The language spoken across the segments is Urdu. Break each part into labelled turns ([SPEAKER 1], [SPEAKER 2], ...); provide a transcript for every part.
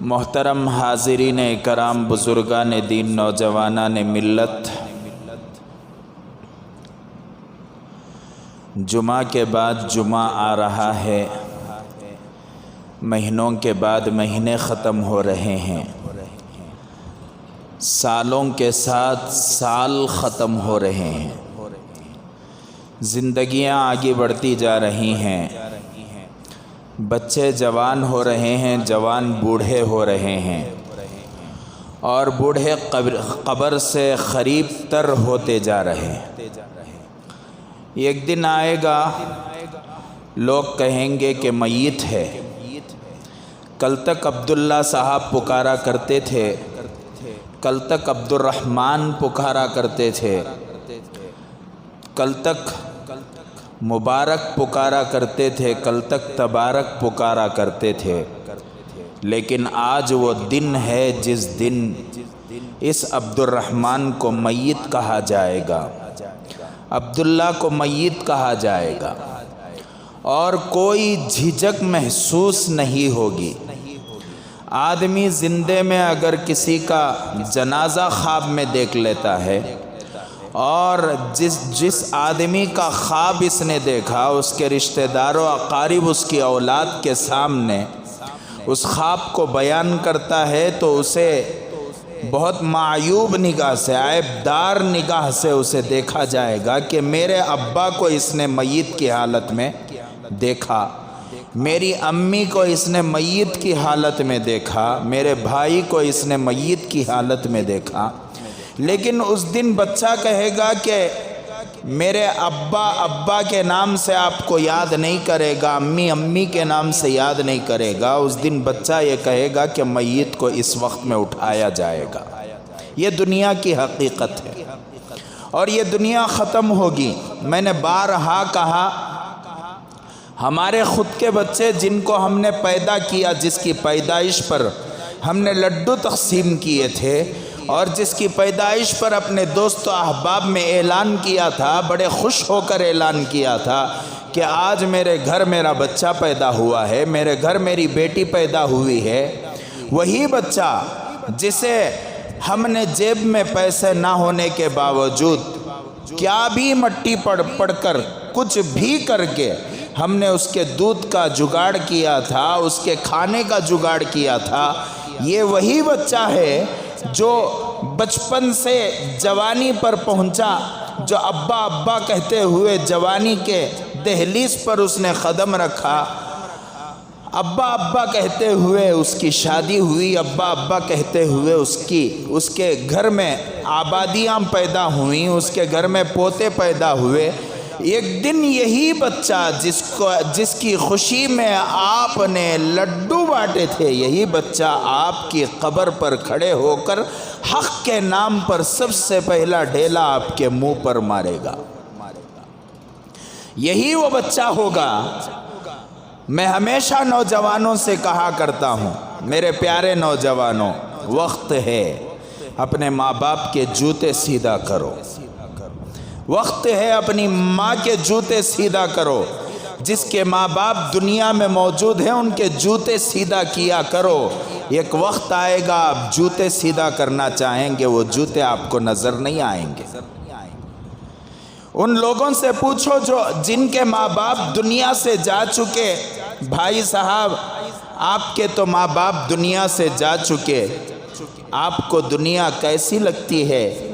[SPEAKER 1] محترم حاضرین کرام، بزرگان دین، نوجوانان ملت، جمعہ کے بعد جمعہ آ رہا ہے، مہینوں کے بعد مہینے ختم ہو رہے ہیں، سالوں کے ساتھ سال ختم ہو رہے ہیں، زندگیاں آگے بڑھتی جا رہی ہیں، بچے جوان ہو رہے ہیں، جوان بوڑھے ہو رہے ہیں، اور بوڑھے قبر سے قریب تر ہوتے جا رہے ہیں۔ ایک دن آئے گا لوگ کہیں گے کہ میت ہے۔ کل تک عبداللہ صاحب پکارا کرتے تھے، کل تک عبد الرحمن پکارا کرتے تھے، کل تک مبارک پکارا کرتے تھے، کل تک تبارک پکارا کرتے تھے، لیکن آج وہ دن ہے جس دن اس عبد الرحمن کو میت کہا جائے گا، عبداللہ کو میت کہا جائے گا، اور کوئی جھجک محسوس نہیں ہوگی۔ آدمی زندے میں اگر کسی کا جنازہ خواب میں دیکھ لیتا ہے، اور جس آدمی کا خواب اس نے دیکھا، اس کے رشتہ داروں اقارب اس کی اولاد کے سامنے اس خواب کو بیان کرتا ہے تو اسے بہت معیوب نگاہ سے، عیب دار نگاہ سے اسے دیکھا جائے گا کہ میرے ابا کو اس نے میت کی حالت میں دیکھا، میری امی کو اس نے میت کی حالت میں دیکھا، میرے بھائی کو اس نے میت کی حالت میں دیکھا۔ لیکن اس دن بچہ کہے گا کہ میرے ابا کے نام سے آپ کو یاد نہیں کرے گا، امی کے نام سے یاد نہیں کرے گا۔ اس دن بچہ یہ کہے گا کہ میت کو اس وقت میں اٹھایا جائے گا۔ یہ دنیا کی حقیقت ہے، اور یہ دنیا ختم ہوگی۔ میں نے بارہا کہا، ہمارے خود کے بچے جن کو ہم نے پیدا کیا، جس کی پیدائش پر ہم نے لڈو تقسیم کیے تھے، اور جس کی پیدائش پر اپنے دوست و احباب میں اعلان کیا تھا، بڑے خوش ہو کر اعلان کیا تھا کہ آج میرے گھر میرا بچہ پیدا ہوا ہے، میرے گھر میری بیٹی پیدا ہوئی ہے، وہی بچہ جسے ہم نے جیب میں پیسے نہ ہونے کے باوجود کیا بھی مٹی پڑ کر کچھ بھی کر کے ہم نے اس کے دودھ کا جگاڑ کیا تھا، اس کے کھانے کا جگاڑ کیا تھا، یہ وہی بچہ ہے جو بچپن سے جوانی پر پہنچا، جو ابا کہتے ہوئے جوانی کے دہلیز پر اس نے قدم رکھا، ابا کہتے ہوئے اس کی شادی ہوئی، ابا کہتے ہوئے اس کے گھر میں آبادیاں پیدا ہوئیں، اس کے گھر میں پوتے پیدا ہوئے۔ ایک دن یہی بچہ جس کی خوشی میں آپ نے لڈو بانٹے تھے، یہی بچہ آپ کی قبر پر کھڑے ہو کر حق کے نام پر سب سے پہلا ڈھیلا آپ کے منہ پر مارے گا۔ یہی وہ بچہ ہوگا۔ میں ہمیشہ نوجوانوں سے کہا کرتا ہوں، میرے پیارے نوجوانوں، وقت ہے اپنے ماں باپ کے جوتے سیدھا کرو، وقت ہے اپنی ماں کے جوتے سیدھا کرو۔ جس کے ماں باپ دنیا میں موجود ہیں ان کے جوتے سیدھا کیا کرو۔ ایک وقت آئے گا آپ جوتے سیدھا کرنا چاہیں گے، وہ جوتے آپ کو نظر نہیں آئیں گے۔ ان لوگوں سے پوچھو جن کے ماں باپ دنیا سے جا چکے، بھائی صاحب آپ کے تو ماں باپ دنیا سے جا چکے، آپ کو دنیا کیسی لگتی ہے؟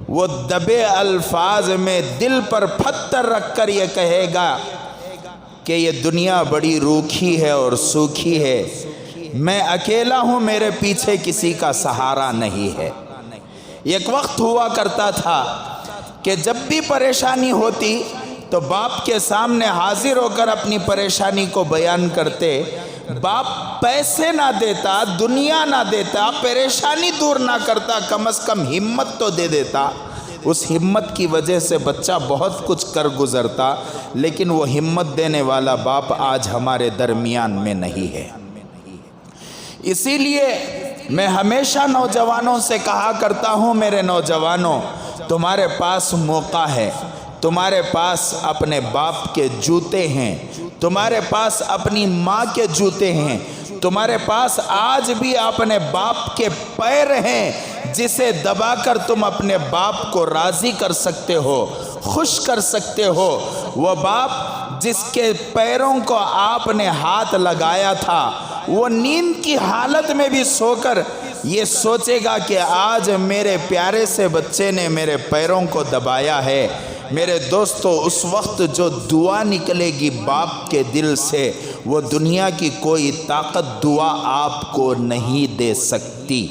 [SPEAKER 1] وہ دبے الفاظ میں دل پر پتھر رکھ کر یہ کہے گا کہ یہ دنیا بڑی روکھی ہے اور سوکھی ہے، میں اکیلا ہوں، میرے پیچھے کسی کا سہارا نہیں ہے۔ ایک وقت ہوا کرتا تھا کہ جب بھی پریشانی ہوتی تو باپ کے سامنے حاضر ہو کر اپنی پریشانی کو بیان کرتے۔ باپ پیسے نہ دیتا، دنیا نہ دیتا، پریشانی دور نہ کرتا، کم از کم ہمت تو دے دیتا۔ اس ہمت کی وجہ سے بچہ بہت کچھ کر گزرتا، لیکن وہ ہمت دینے والا باپ آج ہمارے درمیان میں نہیں ہے۔ اسی لیے میں ہمیشہ نوجوانوں سے کہا کرتا ہوں، میرے نوجوانوں، تمہارے پاس موقع ہے، تمہارے پاس اپنے باپ کے جوتے ہیں، تمہارے پاس اپنی ماں کے جوتے ہیں، تمہارے پاس آج بھی اپنے باپ کے پیر ہیں جسے دبا کر تم اپنے باپ کو راضی کر سکتے ہو، خوش کر سکتے ہو۔ وہ باپ جس کے پیروں کو آپ نے ہاتھ لگایا تھا، وہ نیند کی حالت میں بھی سو کر یہ سوچے گا کہ آج میرے پیارے سے بچے نے میرے پیروں کو دبایا ہے۔ میرے دوستو، اس وقت جو دعا نکلے گی باپ کے دل سے، وہ دنیا کی کوئی طاقت دعا آپ کو نہیں دے سکتی۔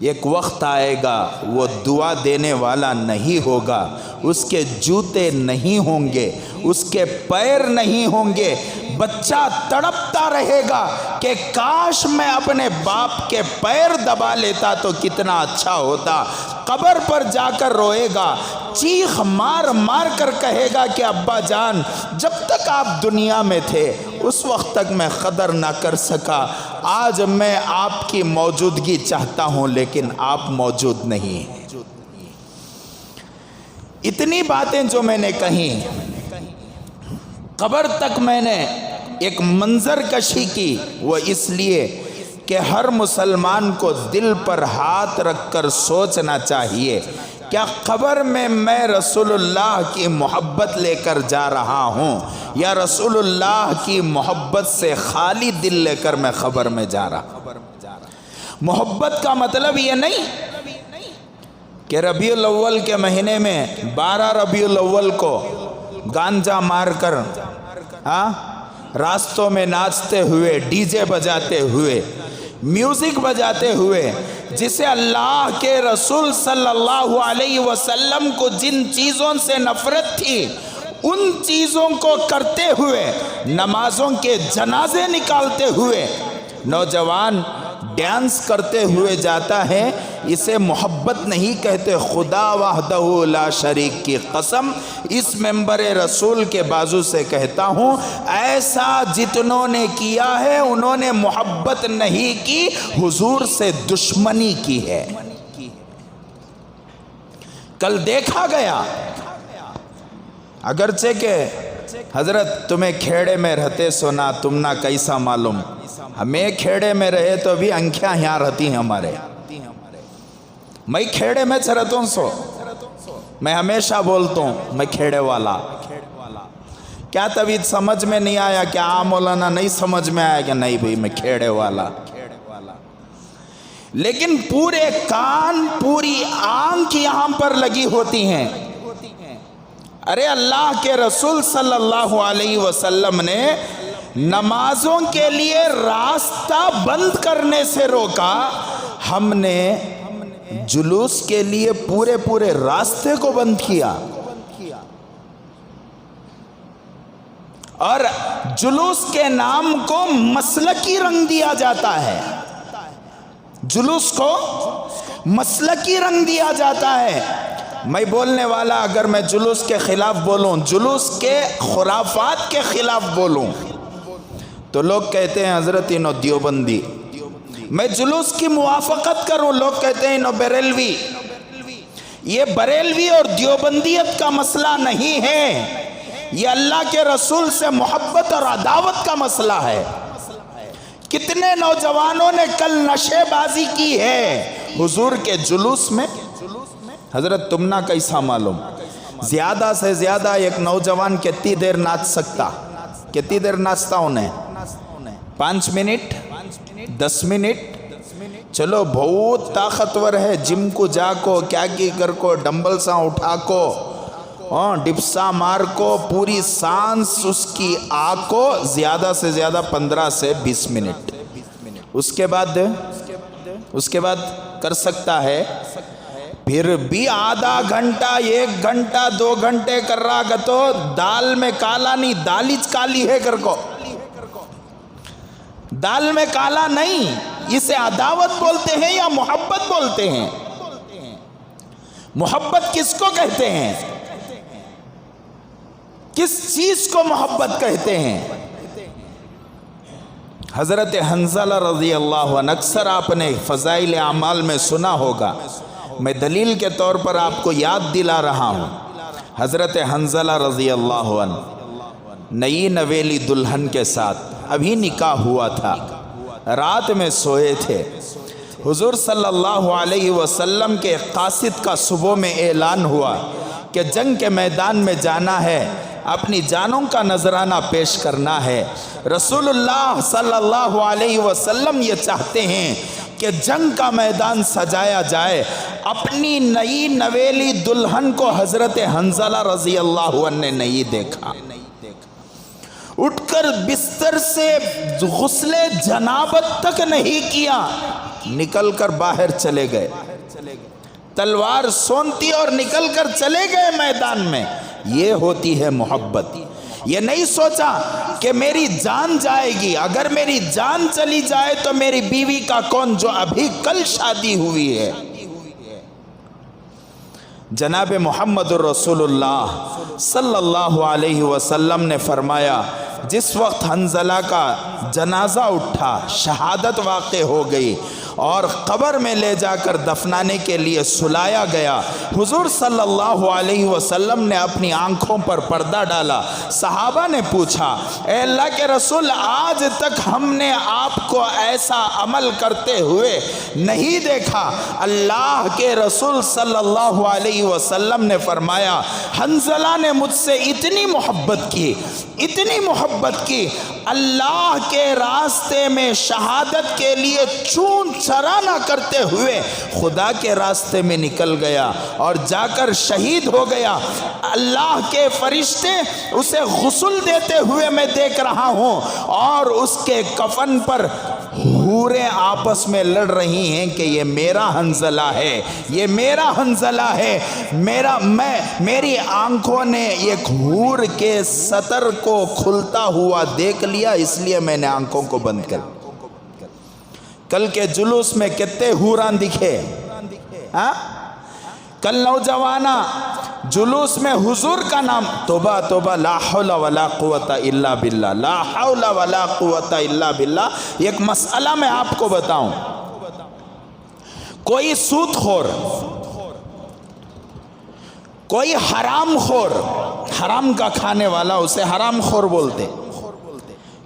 [SPEAKER 1] ایک وقت آئے گا وہ دعا دینے والا نہیں ہوگا، اس کے جوتے نہیں ہوں گے، اس کے پیر نہیں ہوں گے۔ بچہ تڑپتا رہے گا کہ کاش میں اپنے باپ کے پیر دبا لیتا تو کتنا اچھا ہوتا۔ قبر پر جا کر روئے گا، چیخ مار مار کر کہے گا کہ ابا جان، جب تک آپ دنیا میں تھے اس وقت تک میں قدر نہ کر سکا، آج میں آپ کی موجودگی چاہتا ہوں لیکن آپ موجود نہیں ہیں۔ اتنی باتیں جو میں نے کہیں، قبر تک میں نے ایک منظر کشی کی، وہ اس لیے کہ ہر مسلمان کو دل پر ہاتھ رکھ کر سوچنا چاہیے، کیا قبر میں میں رسول اللہ کی محبت لے کر جا رہا ہوں یا رسول اللہ کی محبت سے خالی دل لے کر میں قبر میں جا رہا ہوں؟ محبت کا مطلب یہ نہیں کہ ربیع الاول کے مہینے میں 12 ربیع الاول کو گانجا مار کر راستوں میں ناچتے ہوئے، ڈی جے بجاتے ہوئے، میوزک بجاتے ہوئے، جسے اللہ کے رسول صلی اللہ علیہ وسلم کو جن چیزوں سے نفرت تھی ان چیزوں کو کرتے ہوئے، نمازوں کے جنازے نکالتے ہوئے نوجوان ڈانس کرتے ہوئے جاتا ہے، اسے محبت نہیں کہتے۔ خدا وحدہ لا شریک کی قسم اس منبر رسول کے بازو سے کہتا ہوں، ایسا جتنوں نے کیا ہے انہوں نے محبت نہیں کی، حضور سے دشمنی کی ہے۔ کل دیکھا گیا، اگرچہ کہ حضرت تمہیں کھیڑے میں رہتے سونا تم نہ کیسا معلوم، ہمیں کھیڑے میں رہے تو بھی انکھیاں یہاں رہتی ہیں ہمارے۔ میں کھیڑے میں رہتا ہوں سو میں ہمیشہ بولتا ہوں میں کھیڑے والا۔ کیا تبھی سمجھ میں نہیں آیا؟ کیا مولانا نہیں سمجھ میں آیا کہ نہیں بھئی میں کھیڑے والا؟ لیکن پورے کان، پوری آنکھ یہاں پر لگی ہوتی ہیں۔ ارے اللہ کے رسول صلی اللہ علیہ وسلم نے نمازوں کے لیے راستہ بند کرنے سے روکا، ہم نے جلوس کے لیے پورے راستے کو بند کیا۔ اور جلوس کے نام کو مسلکی رنگ دیا جاتا ہے، جلوس کو مسلکی رنگ دیا جاتا ہے۔ میں بولنے والا اگر میں جلوس کے خلاف بولوں، جلوس کے خرافات کے خلاف بولوں تو لوگ کہتے ہیں حضرت انہوں دیوبندی۔ میں جلوس کی موافقت کروں، لوگ کہتے ہیں انہوں بریلوی۔ یہ بریلوی اور دیوبندیت کا مسئلہ نہیں ہے، یہ اللہ کے رسول سے محبت اور عداوت کا مسئلہ ہے۔ کتنے نوجوانوں نے کل نشے بازی کی ہے حضور کے جلوس میں؟ حضرت تم نہ کیسا معلوم، زیادہ سے زیادہ ایک نوجوان کتنی دیر ناچ سکتا؟ کتنی دیر ناچتا انہیں؟ 5 منٹ، 10 منٹ؟ چلو بہت طاقتور ہے، جم کو جا کو، کیا کی کر کو، ڈمبل سا اٹھا کو، ڈپسا مار کو، پوری سانس اس کی آ کو، زیادہ سے زیادہ 15 سے 20 منٹ۔ اس کے بعد کر سکتا ہے، پھر بھی آدھا گھنٹہ، 1 گھنٹہ، 2 گھنٹے کر رہا گا تو دال میں کالا نہیں، دالچ کالی ہے کر کو، دال میں کالا نہیں۔ اسے عداوت بولتے ہیں یا محبت بولتے ہیں؟ محبت کس کو کہتے ہیں؟ کس چیز کو محبت کہتے ہیں؟ حضرت حنظلہ رضی اللہ عنہ، اکثر آپ نے فضائل اعمال میں سنا ہوگا، میں دلیل کے طور پر آپ کو یاد دلا رہا ہوں۔ حضرت حنظلہ رضی اللہ عنہ نئی نویلی دلہن کے ساتھ ابھی نکاح ہوا تھا، رات میں سوئے تھے۔ حضور صلی اللہ علیہ وسلم کے قاصد کا صبح میں اعلان ہوا کہ جنگ کے میدان میں جانا ہے، اپنی جانوں کا نذرانہ پیش کرنا ہے۔ رسول اللہ صلی اللہ علیہ وسلم یہ چاہتے ہیں کہ جنگ کا میدان سجایا جائے۔ اپنی نئی نویلی دلہن کو حضرت حنظلہ رضی اللہ عنہ نے نہیں دیکھا، اٹھ کر بستر سے غسل جنابت تک نہیں کیا، نکل کر باہر چلے گئے، تلوار سونتی اور نکل کر چلے گئے میدان میں۔ یہ ہوتی ہے محبت۔ یہ نہیں سوچا کہ میری جان جائے گی، اگر میری جان چلی جائے تو میری بیوی کا کون جو ابھی کل شادی ہوئی ہے۔ جناب محمد الرسول اللہ صلی اللہ علیہ وسلم نے فرمایا، جس وقت حنظلہ کا جنازہ اٹھا، شہادت واقع ہو گئی اور قبر میں لے جا کر دفنانے کے لیے سلایا گیا، حضور صلی اللہ علیہ وسلم نے اپنی آنکھوں پر پردہ ڈالا۔ صحابہ نے پوچھا، اے اللہ کے رسول، آج تک ہم نے آپ کو ایسا عمل کرتے ہوئے نہیں دیکھا۔ اللہ کے رسول صلی اللہ علیہ وسلم نے فرمایا، حنظلہ نے مجھ سے اتنی محبت کی، اتنی محبت کی، اللہ کے راستے میں شہادت کے لیے چون چرا نہ کرتے ہوئے خدا کے راستے میں نکل گیا اور جا کر شہید ہو گیا۔ اللہ کے فرشتے اسے غسل دیتے ہوئے میں دیکھ رہا ہوں اور اس کے کفن پر حوریں آپس میں لڑ رہی ہیں کہ یہ میرا حنظلہ ہے، یہ میرا حنظلہ ہے۔ میری آنکھوں نے ایک حور کے سطر کو کھلتا ہوا دیکھ لیا، اس لیے میں نے آنکھوں کو بند کر۔ کل کے جلوس میں کتنے حوراں دکھے، کل نوجوانہ جلوس میں حضور کا نام، توبہ توبہ، لا حول ولا قوت الا باللہ، لا حول ولا قوت الا باللہ۔ ایک مسئلہ میں آپ کو بتاؤں، کوئی سود خور، کوئی حرام خور، حرام کا کھانے والا اسے حرام خور بولتے،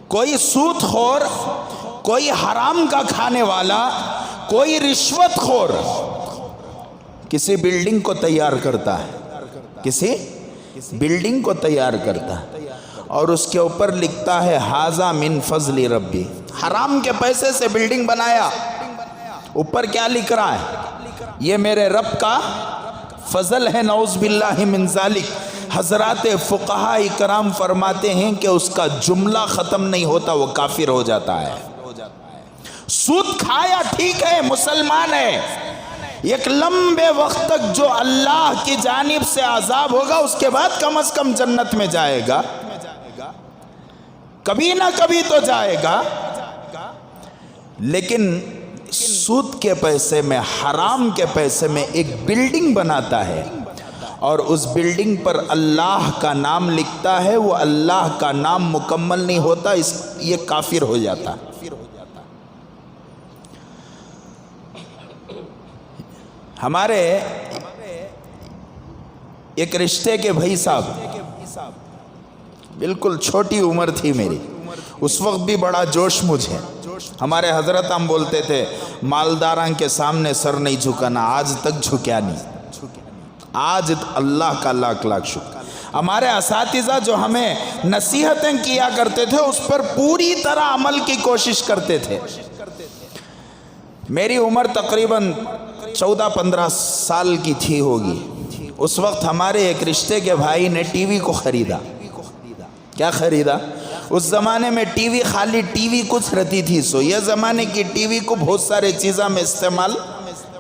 [SPEAKER 1] کوئی سود خور، کوئی حرام کا کھانے والا، کوئی رشوت خور کسی بلڈنگ کو تیار کرتا ہے، کسی بلڈنگ کو تیار کرتا ہے اور اس کے اوپر لکھتا ہے ھذا من فضل ربی۔ حرام کے پیسے سے بلڈنگ بنایا، اوپر کیا لکھ رہا ہے؟ یہ میرے رب کا فضل ہے، نعوذ باللہ من ذالک۔ حضرات فقہاء کرام فرماتے ہیں کہ اس کا جملہ ختم نہیں ہوتا، وہ کافر ہو جاتا ہے۔ سود کھایا ٹھیک ہے، مسلمان ہے، ایک لمبے وقت تک جو اللہ کی جانب سے عذاب ہوگا اس کے بعد کم از کم جنت میں جائے گا، کبھی نہ کبھی تو جائے گا۔ لیکن سود کے پیسے میں، حرام کے پیسے میں ایک بلڈنگ بناتا ہے اور اس بلڈنگ پر اللہ کا نام لکھتا ہے، وہ اللہ کا نام مکمل نہیں ہوتا، یہ کافر ہو جاتا۔ ہمارے ایک رشتے کے بھائی صاحب، بالکل چھوٹی عمر تھی میری، اس وقت بھی بڑا جوش مجھے، ہمارے حضرت ہم بولتے تھے مالداراں کے سامنے سر نہیں جھکانا، آج تک جھکیا نہیں، آج اللہ کا لاکھ لاکھ شکر۔ ہمارے اساتذہ جو ہمیں نصیحتیں کیا کرتے تھے اس پر پوری طرح عمل کی کوشش کرتے تھے۔ میری عمر تقریباً 14-15 سال کی تھی ہوگی، اس وقت ہمارے ایک رشتے کے بھائی نے ٹی وی کو خریدا۔ کیا خریدا؟ اس زمانے میں ٹی وی خالی ٹی وی کچھ رہتی تھی، سو یہ زمانے کی ٹی وی کو بہت سارے چیزوں میں استعمال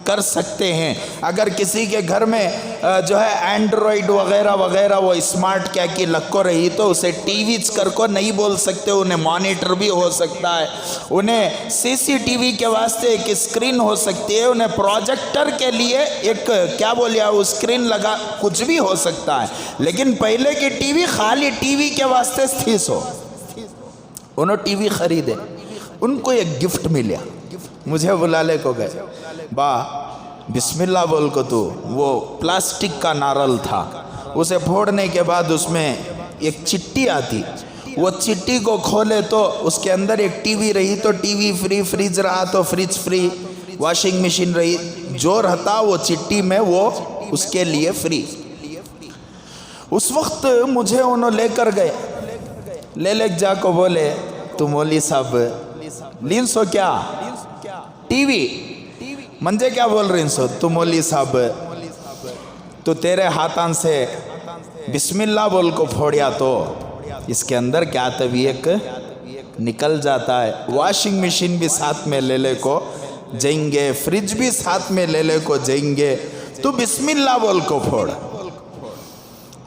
[SPEAKER 1] کر سکتے ہیں۔ اگر کسی کے گھر میں جو ہے اینڈرائیڈ وغیرہ وغیرہ وہ اسمارٹ کیا کی لکو رہی تو اسے ٹی وی کر کو نہیں بول سکتے، انہیں مانیٹر بھی ہو سکتا ہے، انہیں سی سی ٹی وی کے واسطے ایک اسکرین ہو سکتی ہے، انہیں پروجیکٹر کے لیے ایک کیا بولیا وہ اسکرین لگا، کچھ بھی ہو سکتا ہے۔ لیکن پہلے کی ٹی وی خالی ٹی وی کے واسطے تھی، سو انہوں ٹی وی خریدے، ان کو ایک گفٹ ملیا، مجھے بلالے کو گئے، با بسم اللہ بول کو تو وہ پلاسٹک کا نارل تھا، اسے پھوڑنے کے بعد اس میں ایک چٹی آتی، وہ چٹی کو کھولے تو اس کے اندر ایک ٹی وی رہی تو ٹی وی فری، فریج رہا تو فریج فری، واشنگ مشین رہی، جو رہتا وہ چٹی میں وہ اس کے لیے فری۔ اس وقت مجھے انہوں لے کر گئے، لے جا کو بولے تو مولوی صاحب لین سو کیا ٹی وی منجے کیا بول رہی سو تو مولوی صاحب تو تیرے ہاتھان سے بسم اللہ بول کو پھوڑیا تو اس کے اندر کیا طبیعت نکل جاتا ہے۔ واشنگ مشین بھی ساتھ میں لے کو جائیں گے، فریج بھی ساتھ میں لے کو جائیں گے، تو بسم اللہ بول کو پھوڑ۔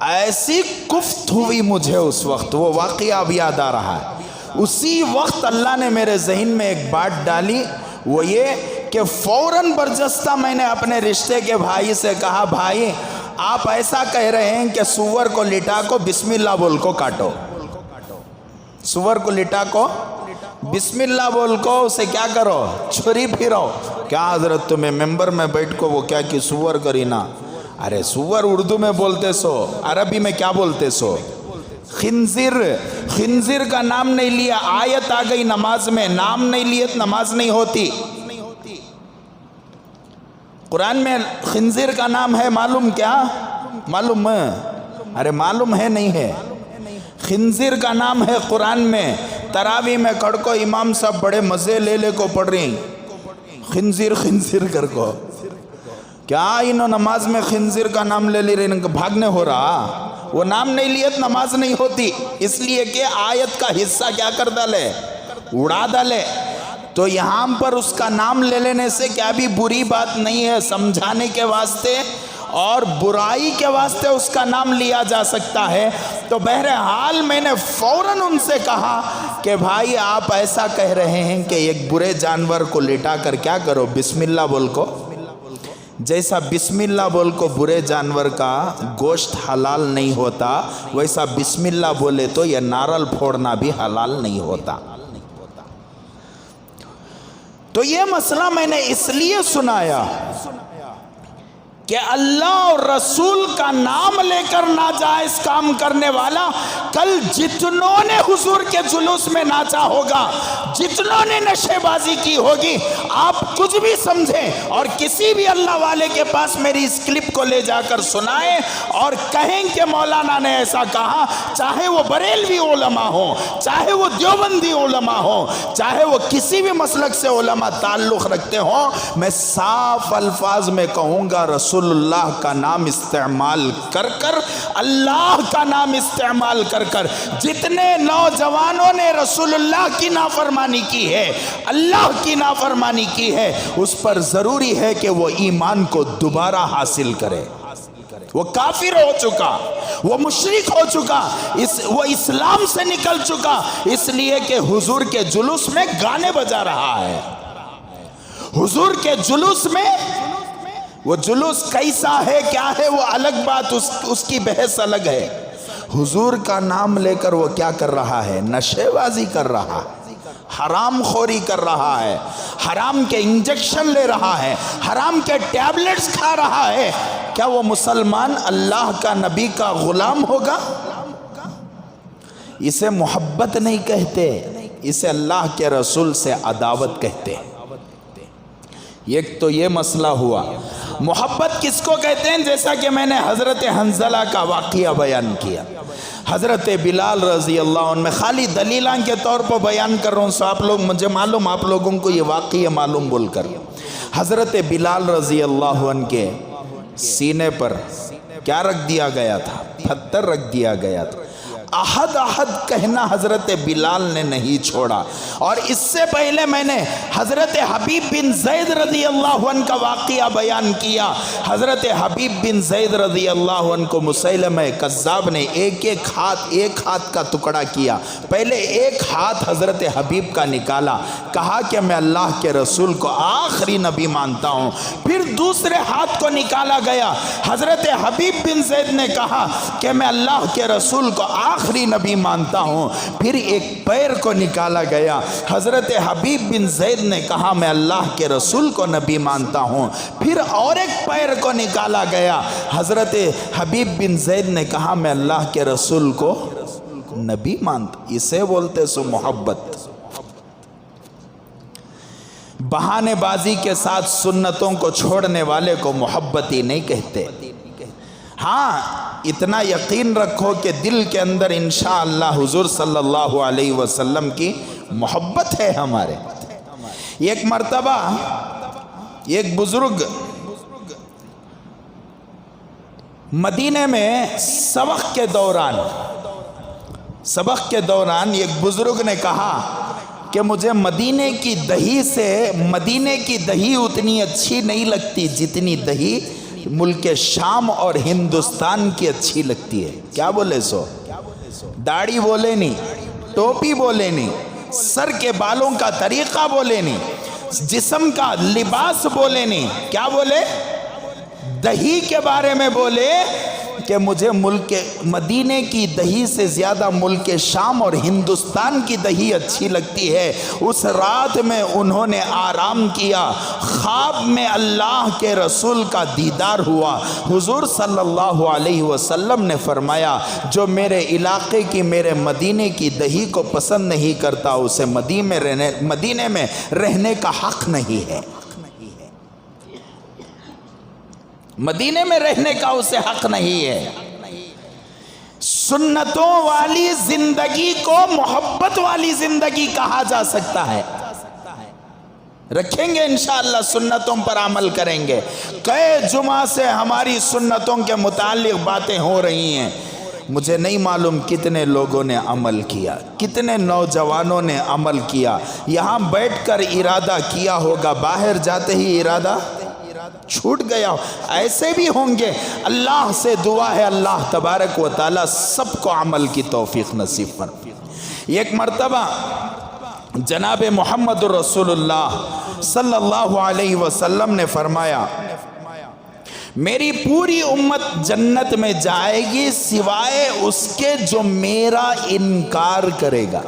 [SPEAKER 1] ایسی کفت ہوئی مجھے اس وقت، وہ واقعہ اب یاد آ رہا ہے۔ اسی وقت اللہ نے میرے ذہن میں ایک بات ڈالی، وہ یہ کہ فوراً برجستہ میں نے اپنے رشتے کے بھائی سے کہا، بھائی آپ ایسا کہہ رہے ہیں کہ سور کو لٹا کو بسم اللہ بول کو کاٹو، سور کو لٹا کو بسم اللہ بول کو اسے کیا کرو، چھری پھرو۔ کیا حضرت تمہیں ممبر میں بیٹھ کو وہ کیا کہ سور کری نا؟ ارے سور اردو میں بولتے سو، عربی میں کیا بولتے سو؟ خنزیر۔ خنزیر کا نام نہیں لیا، آیت آ گئی نماز میں، نام نہیں لیے نماز نہیں ہوتی۔ قرآن میں خنزیر کا نام ہے، معلوم کیا؟ معلوم؟ ارے معلوم ہے نہیں ہے؟ خنزیر کا نام ہے قرآن میں۔ تراویح میں کھڑ کو امام صاحب بڑے مزے لے کو پڑھ رہی، خنزیر خنزیر کر کو۔ کیا انہوں نماز میں خنزیر کا نام لے رہے ہیں؟ بھاگنے ہو رہا، وہ نام نہیں لیت نماز نہیں ہوتی، اس لیے کہ آیت کا حصہ کیا کر ڈالے، اڑا ڈالے۔ تو یہاں پر اس کا نام لے لینے سے کیا بھی بری بات نہیں ہے، سمجھانے کے واسطے اور برائی کے واسطے اس کا نام لیا جا سکتا ہے۔ تو بہرحال میں نے فوراً ان سے کہا کہ بھائی آپ ایسا کہہ رہے ہیں کہ ایک برے جانور کو لٹا کر کیا کرو، بسم اللہ بول کو، جیسا بسم اللہ بول کو برے جانور کا گوشت حلال نہیں ہوتا، ویسا بسم اللہ بولے تو یہ نارل پھوڑنا بھی حلال نہیں ہوتا۔ تو یہ مسئلہ میں نے اس لیے سنایا کہ اللہ اور رسول کا نام لے کر ناجائز کام کرنے والا کل جتنوں نے حضور کے جلوس میں ناچا ہوگا، جتنوں نے نشے بازی کی ہوگی، آپ کچھ بھی سمجھیں اور کسی بھی اللہ والے کے پاس میری اس کلپ کو لے جا کر سنائیں اور کہیں کہ مولانا نے ایسا کہا، چاہے وہ بریلوی علماء ہوں، چاہے وہ دیوبندی علماء ہوں، چاہے وہ کسی بھی مسلک سے علماء تعلق رکھتے ہوں، میں صاف الفاظ میں کہوں گا رسول اللہ کا نام استعمال کر کر، اللہ کا نام استعمال کر کر جتنے نوجوانوں نے رسول اللہ کی نافرمانی کی ہے، اللہ کی نافرمانی کی ہے، اس پر ضروری ہے کہ وہ ایمان کو دوبارہ حاصل کرے۔ وہ کافر ہو چکا، وہ مشرک ہو چکا، وہ اسلام سے نکل چکا، اس لیے کہ حضور کے جلوس میں گانے بجا رہا ہے۔ حضور کے جلوس میں، وہ جلوس کیسا ہے کیا ہے وہ الگ بات، اس کی بحث الگ ہے۔ حضور کا نام لے کر وہ کیا کر رہا ہے؟ نشے بازی کر رہا ہے، حرام خوری کر رہا ہے، حرام کے انجیکشن لے رہا ہے، حرام کے ٹیبلٹس کھا رہا ہے۔ کیا وہ مسلمان اللہ کا نبی کا غلام ہوگا؟ اسے محبت نہیں کہتے، اسے اللہ کے رسول سے عداوت کہتے ہیں۔ ایک تو یہ مسئلہ ہوا۔ محبت کس کو کہتے ہیں؟ جیسا کہ میں نے حضرت حنظلہ کا واقعہ بیان کیا، حضرت بلال رضی اللہ عنہ، میں خالی دلیلان کے طور پر بیان کر رہا ہوں، آپ لوگ مجھے معلوم، آپ لوگوں کو یہ واقعہ معلوم بول کر، حضرت بلال رضی اللہ عنہ کے سینے پر کیا رکھ دیا گیا تھا؟ پتھر رکھ دیا گیا تھا۔ احد احد کہنا حضرت بلال نے نہیں چھوڑا۔ اور اس سے پہلے میں نے حضرت حبیب بن زید رضی اللہ عنہ کا واقعہ بیان کیا۔ حضرت حبیب بن زید رضی اللہ عنہ کو مسیلمہ کذاب نے ایک ہاتھ کا ٹکڑا کیا۔ پہلے ایک ہاتھ حضرت حبیب کا نکالا، کہا کہ میں اللہ کے رسول کو آخری نبی مانتا ہوں۔ پھر دوسرے ہاتھ کو نکالا گیا، حضرت حبیب بن زید نے کہا کہ میں اللہ کے رسول کو آخری نبی مانتا ہوں۔ پھر ایک پیر کو نکالا گیا، حضرت حبیب بن زید نے کہا میں اللہ کے رسول کو نبی مانتا ہوں۔ پھر اور ایک پیر کو نکالا گیا، حضرت حبیب بن زید نے کہا میں اللہ کے رسول کو نبی مانتا، اسے بولتے سو محبت۔ بہانے بازی کے ساتھ سنتوں کو چھوڑنے والے کو محبت ہی نہیں کہتے۔ ہاں اتنا یقین رکھو کہ دل کے اندر انشاءاللہ حضور صلی اللہ علیہ وسلم کی محبت ہے ہمارے۔ ایک مرتبہ ایک بزرگ مدینے میں سبق کے دوران ایک بزرگ نے کہا کہ مجھے مدینے کی دہی اتنی اچھی نہیں لگتی جتنی دہی ملک شام اور ہندوستان کی اچھی لگتی ہے۔ کیا بولے سو؟ داڑھی بولے نہیں، ٹوپی بولے نہیں، سر کے بالوں کا طریقہ بولے نہیں، جسم کا لباس بولے نہیں، کیا بولے؟ دہی کے بارے میں بولے کہ مجھے ملک مدینے کی دہی سے زیادہ ملک شام اور ہندوستان کی دہی اچھی لگتی ہے۔ اس رات میں انہوں نے آرام کیا، خواب میں اللہ کے رسول کا دیدار ہوا۔ حضور صلی اللہ علیہ وسلم نے فرمایا جو میرے علاقے کی، میرے مدینے کی دہی کو پسند نہیں کرتا اسے مدینے میں رہنے کا حق نہیں ہے، مدینے میں رہنے کا اسے حق نہیں ہے۔ سنتوں والی زندگی کو محبت والی زندگی کہا جا سکتا ہے۔ رکھیں گے انشاءاللہ، سنتوں پر عمل کریں گے۔ کئی جمعہ سے ہماری سنتوں کے متعلق باتیں ہو رہی ہیں، مجھے نہیں معلوم کتنے لوگوں نے عمل کیا، کتنے نوجوانوں نے عمل کیا۔ یہاں بیٹھ کر ارادہ کیا ہوگا، باہر جاتے ہی ارادہ چھوٹ گیا، ایسے بھی ہوں گے۔ اللہ سے دعا ہے اللہ تبارک و تعالی سب کو عمل کی توفیق نصیب فرمائے۔ ایک مرتبہ جناب محمد رسول اللہ صلی اللہ علیہ وسلم نے فرمایا میری پوری امت جنت میں جائے گی سوائے اس کے جو میرا انکار کرے گا۔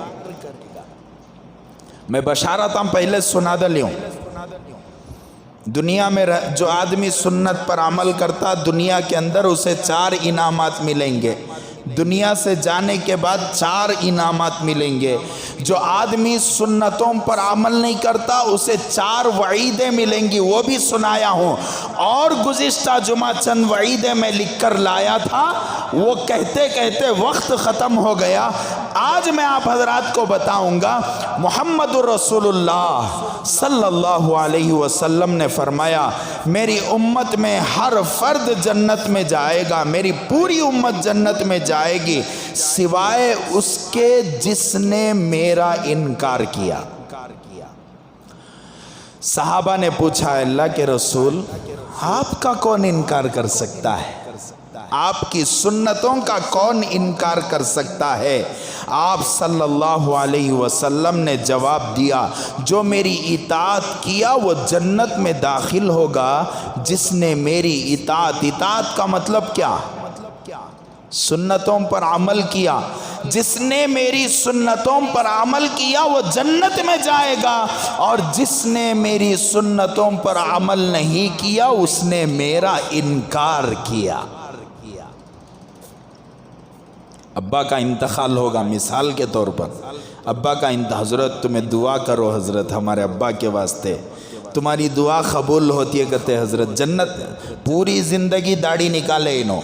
[SPEAKER 1] میں بشارت پہلے سنا دلیوں، دنیا میں جو آدمی سنت پر عمل کرتا دنیا کے اندر اسے 4 انعامات ملیں گے، دنیا سے جانے کے بعد 4 انعامات ملیں گے۔ جو آدمی سنتوں پر عمل نہیں کرتا اسے 4 وعیدیں ملیں گی، وہ بھی سنایا ہوں، اور گزشتہ جمعہ چند وعیدیں میں لکھ کر لایا تھا، وہ کہتے کہتے وقت ختم ہو گیا۔ آج میں آپ حضرات کو بتاؤں گا۔ محمد رسول اللہ صلی اللہ علیہ وسلم نے فرمایا میری امت میں ہر فرد جنت میں جائے گا، میری پوری امت جنت میں جائے گی سوائے اس کے جس نے میرا انکار کیا۔ صحابہ نے پوچھا اللہ کے رسول آپ کا کون انکار کر سکتا ہے؟ آپ کی سنتوں کا کون انکار کر سکتا ہے؟ آپ صلی اللہ علیہ وسلم نے جواب دیا جو میری اطاعت کیا وہ جنت میں داخل ہوگا جس نے میری اطاعت کا مطلب کیا؟ سنتوں پر عمل کیا۔ جس نے میری سنتوں پر عمل کیا وہ جنت میں جائے گا، اور جس نے میری سنتوں پر عمل نہیں کیا اس نے میرا انکار کیا۔ ابا کا انتقال ہوگا، مثال کے طور پر ابا کا حضرت تمہیں دعا کرو، حضرت ہمارے ابا کے واسطے تمہاری دعا قبول ہوتی ہے، کہتے حضرت جنت۔ پوری زندگی داڑھی نکالے انہوں،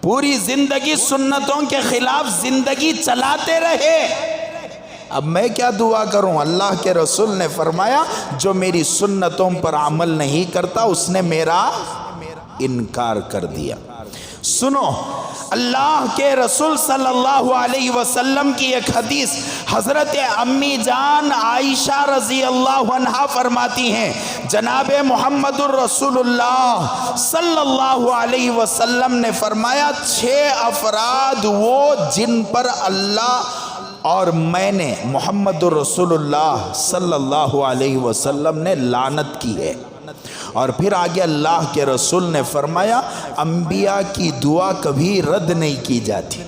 [SPEAKER 1] پوری زندگی سنتوں کے خلاف زندگی چلاتے رہے، اب میں کیا دعا کروں؟ اللہ کے رسول نے فرمایا جو میری سنتوں پر عمل نہیں کرتا اس نے میرا انکار کر دیا۔ سنو اللہ کے رسول صلی اللہ علیہ وسلم کی ایک حدیث، حضرت امی جان عائشہ رضی اللہ عنہا فرماتی ہیں جناب محمد الرسول اللہ صلی اللہ علیہ وسلم نے فرمایا 6 افراد وہ جن پر اللہ اور میں نے محمد الرسول اللہ صلی اللہ علیہ وسلم نے لعنت کی ہے۔ اور پھر آگے اللہ کے رسول نے فرمایا انبیاء کی دعا کبھی رد نہیں کی جاتی۔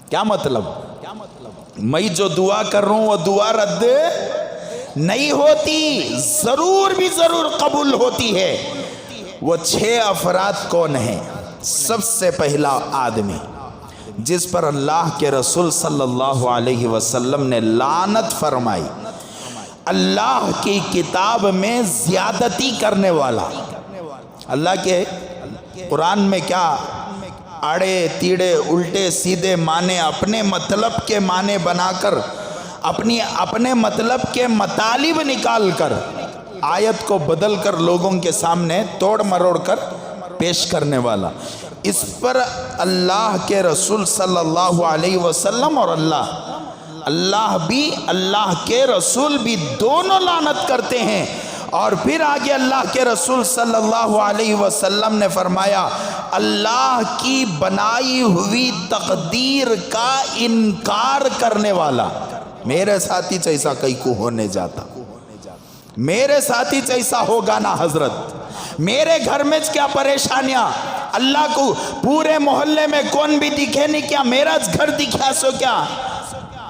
[SPEAKER 1] کیا مطلب؟ میں جو دعا کر رہا ہوں وہ دعا رد نہیں ہوتی، ضرور بھی ضرور قبول ہوتی ہے۔ وہ 6 افراد کون ہیں؟ سب سے پہلا آدمی جس پر اللہ کے رسول صلی اللہ علیہ وسلم نے لعنت فرمائی، اللہ کی کتاب میں زیادتی کرنے والا۔ اللہ کے قرآن میں کیا آڑے تیڑے الٹے سیدھے معنی اپنے مطلب کے معنی بنا کر، اپنے مطلب کے مطالب نکال کر، آیت کو بدل کر لوگوں کے سامنے توڑ مروڑ کر پیش کرنے والا، اس پر اللہ کے رسول صلی اللہ علیہ وسلم اور اللہ بھی اللہ کے رسول بھی دونوں لعنت کرتے ہیں۔ اور پھر آگے اللہ کے رسول صلی اللہ علیہ وسلم نے فرمایا، اللہ کی بنائی ہوئی تقدیر کا انکار کرنے والا۔ میرے ساتھی جیسا کئی کو ہونے جاتا، میرے ساتھی جیسا ہوگا نا حضرت، میرے گھر میں کیا پریشانیاں، اللہ کو پورے محلے میں کون بھی دکھے نہیں کیا، میرا گھر دکھا سو کیا،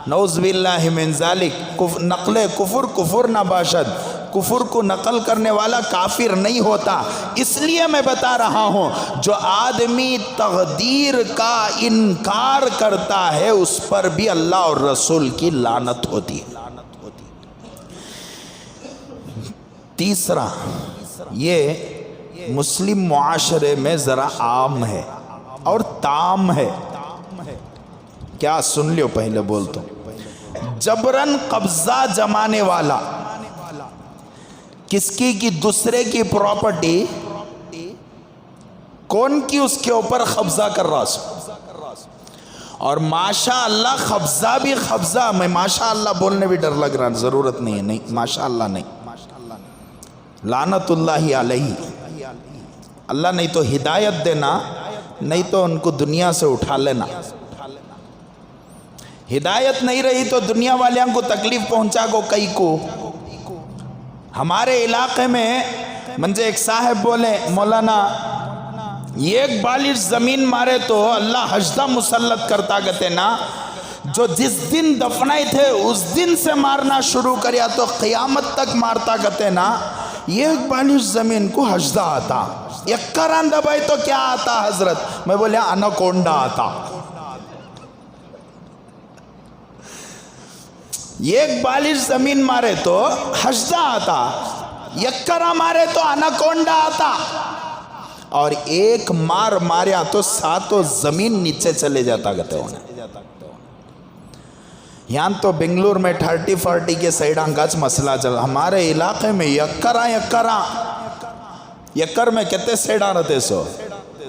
[SPEAKER 1] نعوذ باللہ من ذالک۔ نقل کفر نہ باشد، کفر کو نقل کرنے والا کافر نہیں ہوتا۔ اس لیے میں بتا رہا ہوں، جو آدمی تقدیر کا انکار کرتا ہے اس پر بھی اللہ اور رسول کی لعنت ہوتی ہے۔ تیسرا، یہ مسلم معاشرے میں ذرا عام ہے اور تام ہے، کیا سن لیو پہلے بولتا ہوں۔ جبرن قبضہ جمانے والا، کس کی دوسرے کی پراپرٹی کون کی اس کے اوپر قبضہ کر رہا سو، اور ماشاء اللہ قبضہ بھی قبضہ، میں ماشاء اللہ بولنے بھی ڈر لگ رہا، ضرورت نہیں ہے، نہیں ماشاء اللہ نہیں، لعنت اللہ علیہ۔ اللہ نہیں تو ہدایت دینا، نہیں تو ان کو دنیا سے اٹھا لینا۔ ہدایت نہیں رہی تو دنیا والیاں کو تکلیف پہنچا کو کئی کو۔ ہمارے علاقے میں منجھے ایک صاحب بولے، مولانا ایک بالش زمین مارے تو اللہ حجدہ مسلط کرتا گتے نا، جو جس دن دفنائے تھے اس دن سے مارنا شروع کریا تو قیامت تک مارتا گتے نا، ایک بالش زمین کو حجدہ آتا، ایک کران دبائی تو کیا آتا حضرت؟ میں بولیا اناکونڈا آتا۔ ایک بالش زمین مارے تو حجدہ آتا، یکرا مارے تو اناکونڈا آتا، اور ایک ماریا تو ساتوں زمین نیچے چلے جاتا گتے ہونے۔ یہاں تو بنگلور میں 30-40 کے سائیڈاں گاچ مسئلہ چل، ہمارے علاقے میں یکر میں کتے سائیڈاں رہتے سو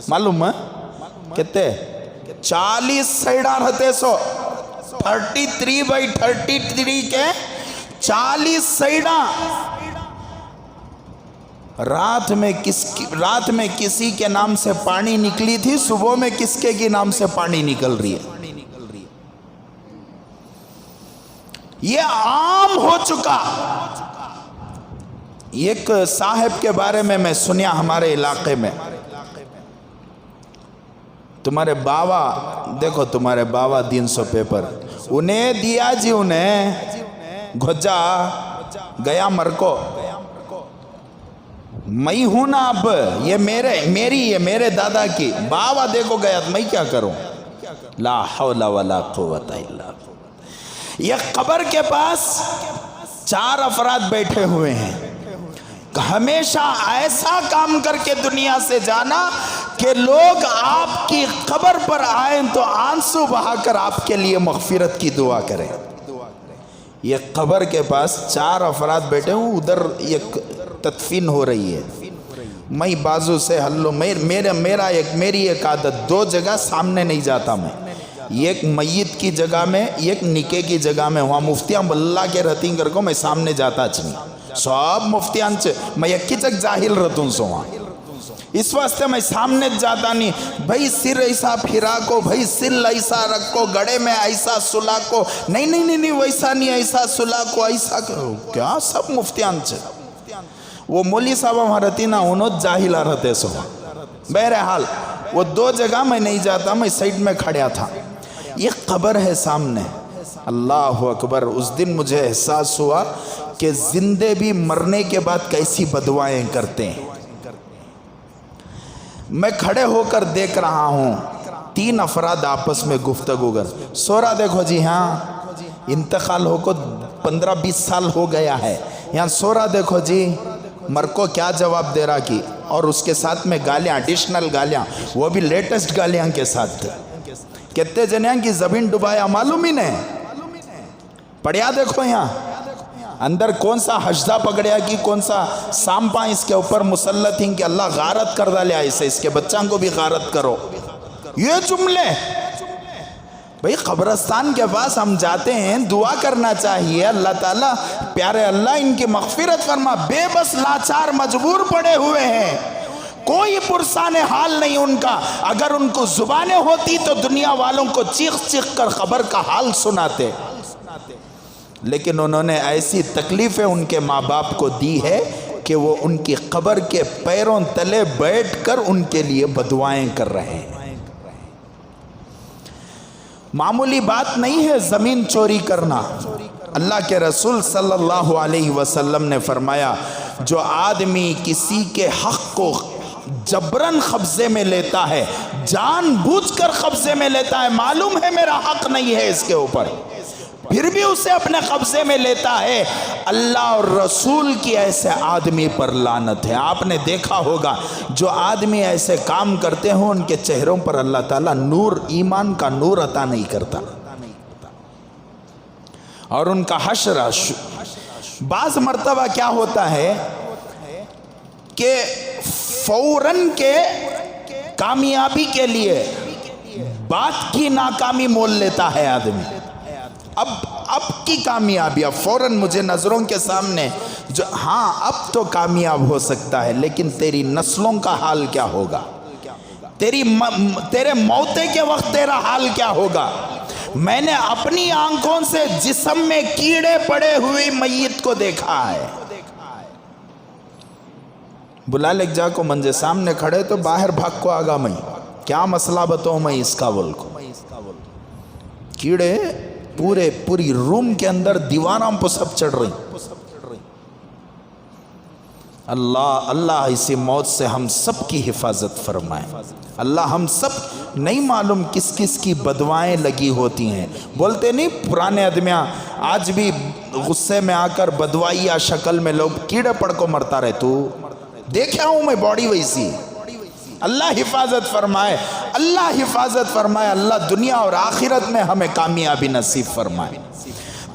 [SPEAKER 1] معلوم ہے؟ کتے 40 سائیڈاں رہتے سو، 33/33 کے 40 سائیڈاں۔ رات میں کسی کے نام سے پانی نکلی تھی، صبح میں کس کے نام سے پانی نکل رہی ہے۔ یہ عام ہو چکا۔ ایک صاحب کے بارے میں سنیا ہمارے علاقے میں، تمہارے بابا دیکھو، تمہارے بابا 300 پیپر انہیں دیا جی، انہیں گھجا گیا مرکو، میں ہوں نا اب، یہ میرے دادا کی، بابا دیکھو گیا میں کیا کروں؟ لا حول ولا قوت الا باللہ۔ یہ قبر کے پاس 4 افراد بیٹھے ہوئے ہیں، ہمیشہ ایسا کام کر کے دنیا سے جانا کہ لوگ آپ کی قبر پر آئیں تو آنسو بہا کر آپ کے لیے مغفرت کی دعا کریں۔ یہ قبر کے پاس 4 افراد بیٹھے ہوں، ادھر ایک تدفین ہو رہی ہے، میں بازو سے ہلو، میری ایک عادت، 2 جگہ سامنے نہیں جاتا میں، ایک میت کی جگہ میں، ایک نکے کی جگہ میں، وہاں مفتیاں اللہ کے رہتی کر کو میں سامنے جاتا چنی، سب مفتیاں میں یکی چک جاہل رہتوں سو وہاں، اس واسطے میں سامنے جاتا نہیں۔ بھائی سر ایسا پھرا کو، بھائی سر ایسا رکھو، گڑے میں ایسا سلا کو، نہیں ویسا نہیں، ایسا سلا کو، ایسا کرو، کیا سب مفتیاں وہ مولی صاحب ہمارا رہتی نا، انہوں جاہلہ رہتے سو۔ بہرحال وہ 2 جگہ میں نہیں جاتا، میں سائیڈ میں کھڑیا تھا، یہ قبر ہے سامنے، اللہ اکبر۔ اس دن مجھے احساس ہوا کہ زندے بھی مرنے کے بعد کیسی بدوائیں کرتے ہیں۔ میں کھڑے ہو کر دیکھ رہا ہوں، 3 افراد آپس میں گفتگو کر، سو رہا دیکھو جی، ہاں انتقال ہو کو 15-20 سال ہو گیا ہے، یہاں سو رہا دیکھو جی، مر کو کیا جواب دے رہا کی، اور اس کے ساتھ میں گالیاں، ایڈیشنل گالیاں، وہ بھی لیٹسٹ گالیاں کے ساتھ، کتنے جنیاں کی زمین ڈبایا معلوم ہی نہیں پڑھیا دیکھو یہاں اندر کون سا حجدہ پکڑیا کی، کون سا سامپا اس کے اوپر مسلط ہیں کہ اللہ غارت کر ڈالیا اسے، اس کے بچوں کو بھی غارت کرو، یہ جملے بھئی قبرستان کے پاس ہم جاتے ہیں، دعا کرنا چاہیے اللہ تعالیٰ پیارے اللہ ان کی مغفرت فرما، بے بس لاچار مجبور پڑے ہوئے ہیں، کوئی پرسان حال نہیں ان کا، اگر ان کو زبانیں ہوتی تو دنیا والوں کو چیخ چیخ کر قبر کا حال سناتے، لیکن انہوں نے ایسی تکلیفیں ان کے ماں باپ کو دی ہے کہ وہ ان کی قبر کے پیروں تلے بیٹھ کر ان کے لیے بدوائیں کر رہے ہیں۔ معمولی بات نہیں ہے زمین چوری کرنا، اللہ کے رسول صلی اللہ علیہ وسلم نے فرمایا جو آدمی کسی کے حق کو جبرن قبضے میں لیتا ہے، جان بوجھ کر قبضے میں لیتا ہے، معلوم ہے میرا حق نہیں ہے اس کے اوپر، پھر بھی اسے اپنے قبضے میں لیتا ہے، اللہ اور رسول کی ایسے آدمی پر لعنت ہے۔ آپ نے دیکھا ہوگا جو آدمی ایسے کام کرتے ہوں ان کے چہروں پر اللہ تعالیٰ نور، ایمان کا نور عطا نہیں کرتا، اور ان کا حشر بعض مرتبہ کیا ہوتا ہے کہ فوراً کے کامیابی کے لیے بات کی ناکامی مول لیتا ہے آدمی، اب کی کامیابی اب فوراً مجھے نظروں کے سامنے جو ہاں اب تو کامیاب ہو سکتا ہے، لیکن تیری نسلوں کا حال کیا ہوگا، تیرے موتے کے وقت تیرا حال کیا ہوگا۔ میں نے اپنی آنکھوں سے جسم میں کیڑے پڑے ہوئی میت کو دیکھا ہے، بلا لگ جا کو منجے سامنے کھڑے تو باہر بھاگ کو آگا میں کیا مسئلہ بتاؤں میں اس کا بول کو، کیڑے پوری روم کے اندر دیواروں پر سب چڑھ رہی، اللہ اسی موت سے ہم سب کی حفاظت فرمائے، اللہ ہم سب نہیں معلوم کس کس کی بدوائیں لگی ہوتی ہیں، بولتے نہیں پرانے آدمیاں آج بھی غصے میں آ کر بدوائیا شکل میں لوگ کیڑے پڑ کو مرتا رہے، تو دیکھا ہوں میں باڈی ویسی، اللہ حفاظت فرمائے، اللہ حفاظت فرمائے، اللہ دنیا اور آخرت میں ہمیں کامیابی نصیب فرمائے۔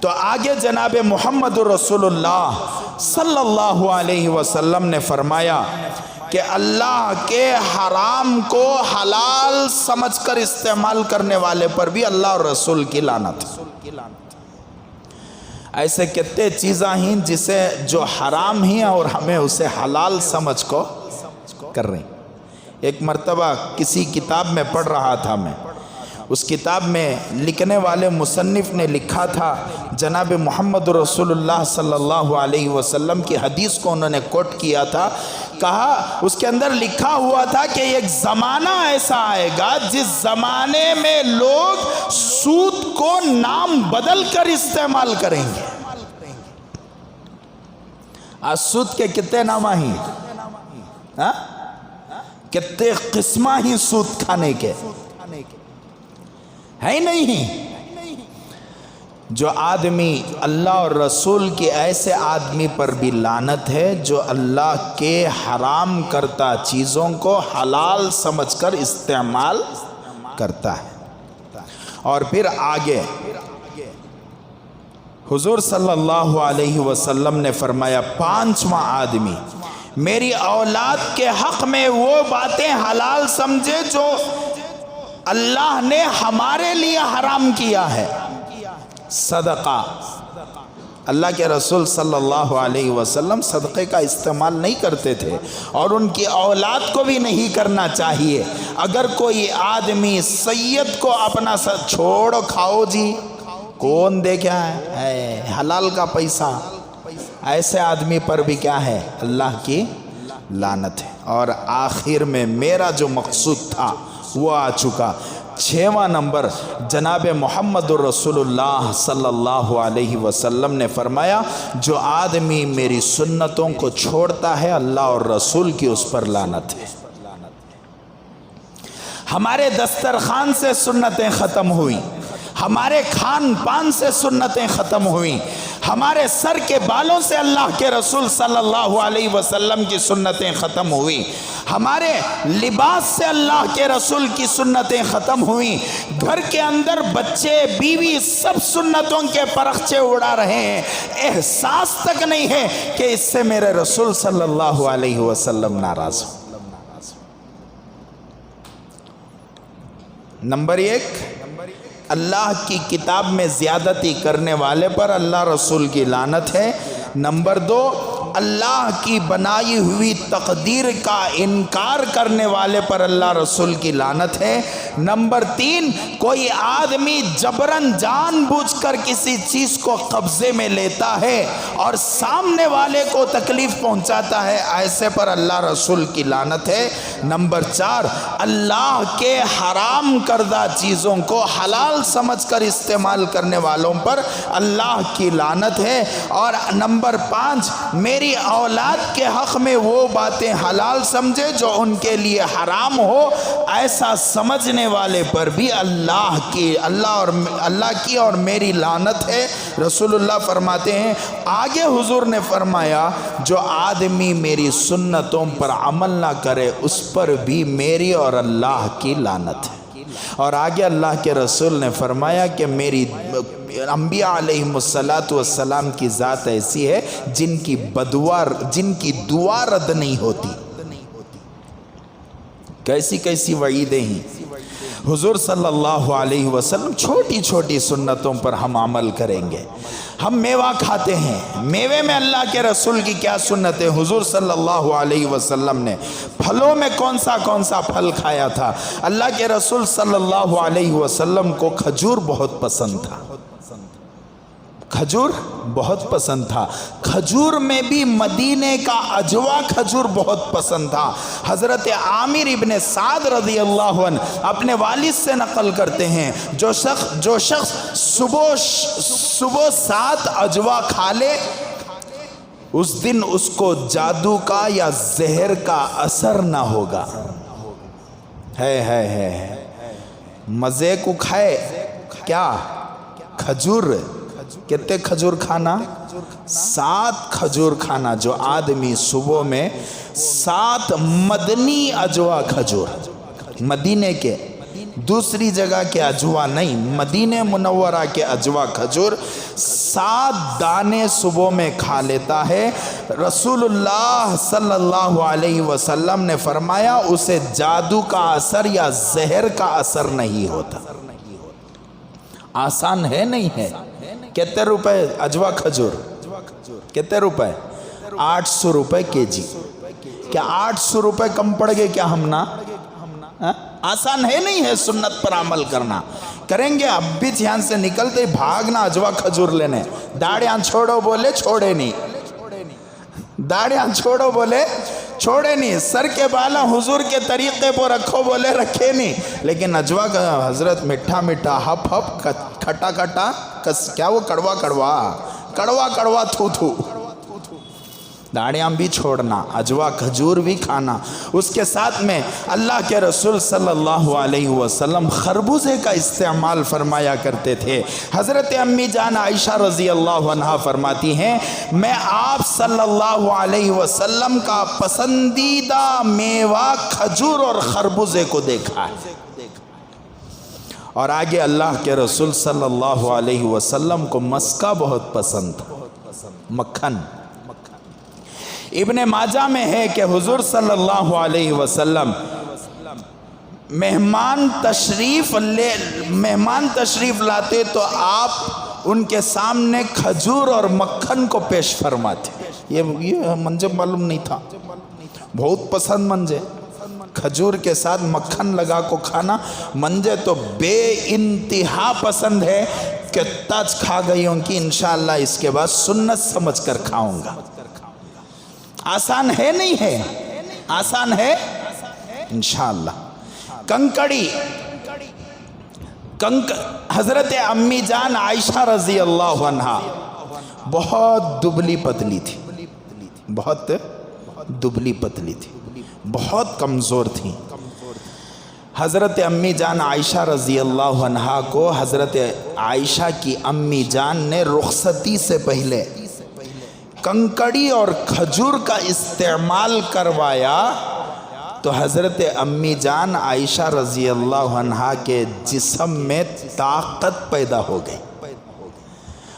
[SPEAKER 1] تو آگے جناب محمد رسول اللہ صلی اللہ علیہ وسلم نے فرمایا کہ اللہ کے حرام کو حلال سمجھ کر استعمال کرنے والے پر بھی اللہ اور رسول کی لعنت۔ ایسے کتنے چیزاں ہیں جسے جو حرام ہیں اور ہمیں اسے حلال سمجھ کو کر رہے ہیں۔ ایک مرتبہ کسی کتاب میں پڑھ رہا تھا میں، اس کتاب میں لکھنے والے مصنف نے لکھا تھا جناب محمد رسول اللہ صلی اللہ علیہ وسلم کی حدیث کو انہوں نے کوٹ کیا تھا، کہا اس کے اندر لکھا ہوا تھا کہ ایک زمانہ ایسا آئے گا جس زمانے میں لوگ سود کو نام بدل کر استعمال کریں گے۔ آج سود کے کتنے نام ہیں، کتنے قسمہ ہی سود کھانے کے ہے نہیں۔ جو آدمی اللہ اور رسول کے ایسے آدمی پر بھی لعنت ہے جو اللہ کے حرام کرتا چیزوں کو حلال سمجھ کر استعمال کرتا ہے۔ اور پھر آگے حضور صلی اللہ علیہ وسلم نے فرمایا 5واں آدمی میری اولاد کے حق میں وہ باتیں حلال سمجھے جو اللہ نے ہمارے لیے حرام کیا ہے۔ صدقہ، اللہ کے رسول صلی اللہ علیہ وسلم صدقے کا استعمال نہیں کرتے تھے اور ان کی اولاد کو بھی نہیں کرنا چاہیے۔ اگر کوئی آدمی سید کو اپنا چھوڑو کھاؤ جی، کون دے کیا ہے حلال کا پیسہ، ایسے آدمی پر بھی کیا ہے اللہ کی لعنت ہے۔ اور آخر میں میرا جو مقصود تھا وہ آ چکا۔ 6واں نمبر جناب محمد رسول اللہ صلی اللہ علیہ وسلم نے فرمایا جو آدمی میری سنتوں کو چھوڑتا ہے اللہ اور رسول کی اس پر لعنت ہے۔ ہمارے دسترخوان سے سنتیں ختم ہوئیں، ہمارے کھان پان سے سنتیں ختم ہوئیں، ہمارے سر کے بالوں سے اللہ کے رسول صلی اللہ علیہ وسلم کی سنتیں ختم ہوئیں، ہمارے لباس سے اللہ کے رسول کی سنتیں ختم ہوئیں، گھر کے اندر بچے بیوی سب سنتوں کے پرخچے اڑا رہے ہیں، احساس تک نہیں ہے کہ اس سے میرے رسول صلی اللہ علیہ وسلم ناراض ہوں۔ نمبر 1، اللہ کی کتاب میں زیادتی کرنے والے پر اللہ رسول کی لعنت ہے۔ نمبر 2، اللہ کی بنائی ہوئی تقدیر کا انکار کرنے والے پر اللہ رسول کی لعنت ہے۔ نمبر 3، کوئی آدمی جبراً جان بوجھ کر کسی چیز کو قبضے میں لیتا ہے اور سامنے والے کو تکلیف پہنچاتا ہے، ایسے پر اللہ رسول کی لعنت ہے۔ نمبر 4، اللہ کے حرام کردہ چیزوں کو حلال سمجھ کر استعمال کرنے والوں پر اللہ کی لعنت ہے۔ اور نمبر 5، میری اولاد کے حق میں وہ باتیں حلال سمجھے جو ان کے لیے حرام ہو، ایسا سمجھنے والے پر بھی اللہ کی اور میری لعنت ہے۔ رسول اللہ فرماتے ہیں، آگے حضور نے فرمایا، جو آدمی میری سنتوں پر عمل نہ کرے اس پر بھی میری اور اللہ کی لعنت ہے۔ اور آگے اللہ کے رسول نے فرمایا کہ میری انبیاء علیہ السلام کی ذات ایسی ہے جن کی دعا رد نہیں ہوتی۔ کیسی کیسی وعیدیں ہیں۔ حضور صلی اللہ علیہ وسلم چھوٹی چھوٹی سنتوں پر ہم عمل کریں گے۔ ہم میوہ کھاتے ہیں، میوے میں اللہ کے رسول کی کیا سنت ہے؟ حضور صلی اللہ علیہ وسلم نے پھلوں میں کون سا پھل کھایا تھا؟ اللہ کے رسول صلی اللہ علیہ وسلم کو کھجور بہت پسند تھا، کھجور بہت پسند تھا۔ کھجور میں بھی مدینے کا اجوا کھجور بہت پسند تھا۔ حضرت عامر ابن سعد رضی اللہ عنہ اپنے والد سے نقل کرتے ہیں، جو شخص صبح 7 اجوا کھا لے، اس دن اس کو جادو کا یا زہر کا اثر نہ ہوگا۔ ہے مزے کو کھائے کیا؟ کھجور۔ کتنے کھجور کھانا؟ 7 کھجور کھانا۔ جو آدمی صبح میں 7 مدنی اجوا کھجور، مدینے کے، دوسری جگہ کے اجوا نہیں، مدینہ منورہ کے اجوا کھجور 7 دانے صبح میں کھا لیتا ہے، رسول اللہ صلی اللہ علیہ وسلم نے فرمایا اسے جادو کا اثر یا زہر کا اثر نہیں ہوتا۔ آسان ہے نہیں ہے؟ کتنے روپے اجوا کھجور؟ کتنے روپے؟ 800 روپے کے جی۔ کیا 800 روپے کم پڑ گئے کیا ہم نا؟ آسان ہے نہیں ہے سنت پر عمل کرنا؟ کریں گے اب بھی یہاں سے نکلتے بھاگنا اجوا کھجور لینے۔ داڑیاں چھوڑو بولے چھوڑے نہیں، داڑیاں چھوڑو بولے چھوڑے نہیں، سر کے بالا حضور کے طریقے پر رکھو بولے رکھے نہیں، لیکن اجوا کا حضرت میٹھا میٹھا، ہپ ہپ، کھٹا کھٹا، کیا وہ کڑوا کڑوا، کڑوا کڑوا، تھو تھو۔ داڑیاں بھی چھوڑنا، اجوا کھجور بھی کھانا۔ اس کے ساتھ میں اللہ کے رسول صلی اللہ علیہ وسلم خربوزے کا استعمال فرمایا کرتے تھے۔ حضرت امی جان عائشہ رضی اللہ عنہا فرماتی ہیں، میں آپ صلی اللہ علیہ وسلم کا پسندیدہ میوہ کھجور اور خربوزے کو دیکھا ہے۔ اور آگے اللہ کے رسول صلی اللہ علیہ وسلم کو مسکہ بہت پسند تھا، مکھن۔ ابن ماجہ میں ہے کہ حضور صلی اللہ علیہ وسلم مہمان تشریف لاتے تو آپ ان کے سامنے کھجور اور مکھن کو پیش فرماتے۔ یہ منجے معلوم نہیں تھا، بہت پسند منجے، کھجور کے ساتھ مکھن لگا کو کھانا۔ منجے تو بے انتہا پسند ہے کہ تاج کھا گئی ہوں کہ انشاءاللہ اس کے بعد سنت سمجھ کر کھاؤں گا۔ آسان ہے نہیں ہے؟ آسان ہے انشاءاللہ۔ کنکڑی، حضرت امی جان عائشہ رضی اللہ عنہا بہت دبلی پتلی تھی، بہت دبلی پتلی تھی، بہت کمزور تھی۔ حضرت امی جان عائشہ رضی اللہ عنہا کو حضرت عائشہ کی امی جان نے رخصتی سے پہلے کنکڑی اور کھجور کا استعمال کروایا تو حضرت امی جان عائشہ رضی اللہ عنہا کے جسم میں طاقت پیدا ہو گئی،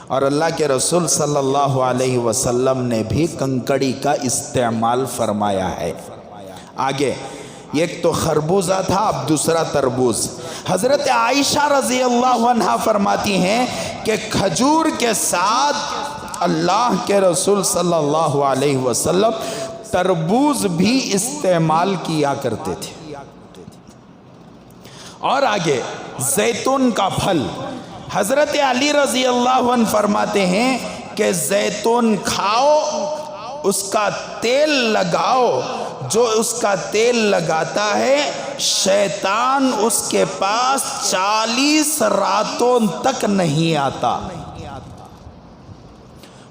[SPEAKER 1] اور اللہ کے رسول صلی اللہ علیہ وسلم نے بھی کنکڑی کا استعمال فرمایا ہے۔ آگے ایک تو خربوزہ تھا، اب دوسرا تربوز۔ حضرت عائشہ رضی اللہ عنہا فرماتی ہیں کہ کھجور کے ساتھ اللہ کے رسول صلی اللہ علیہ وسلم تربوز بھی استعمال کیا کرتے تھے۔ اور آگے زیتون کا پھل، حضرت علی رضی اللہ عنہ فرماتے ہیں کہ زیتون کھاؤ، اس کا تیل لگاؤ، جو اس کا تیل لگاتا ہے شیطان اس کے پاس 40 راتوں تک نہیں آتا۔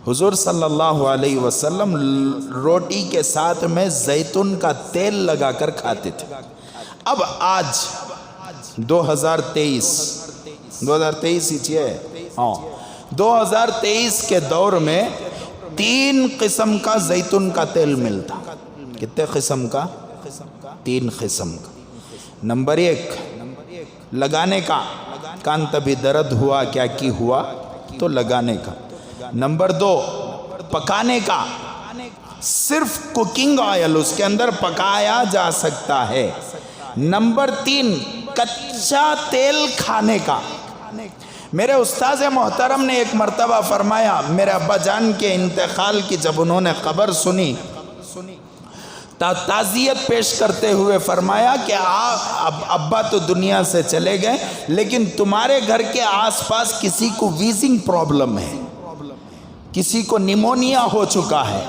[SPEAKER 1] حضور صلی اللہ علیہ وسلم روٹی کے ساتھ میں زیتون کا تیل لگا کر کھاتے تھے۔ اب آج 2023 ہی چاہیے، 2023 کے دور میں 3 قسم کا زیتون کا تیل ملتا۔ کتنے قسم کا؟ 3 قسم کا۔ نمبر 1 لگانے کا، کان تبھی درد ہوا کیا کی ہوا تو لگانے کا۔ نمبر 2 پکانے کا، صرف کوکنگ آئل اس کے اندر پکایا جا سکتا ہے۔ نمبر 3 کچا تیل کھانے کا۔ میرے استاذ محترم نے ایک مرتبہ فرمایا، میرے ابا جان کے انتقال کی جب انہوں نے خبر سنی، تعزیت پیش کرتے ہوئے فرمایا کہ ابا تو دنیا سے چلے گئے، لیکن تمہارے گھر کے آس پاس کسی کو ویزنگ پرابلم ہے، کسی کو نیمونیا ہو چکا ہے،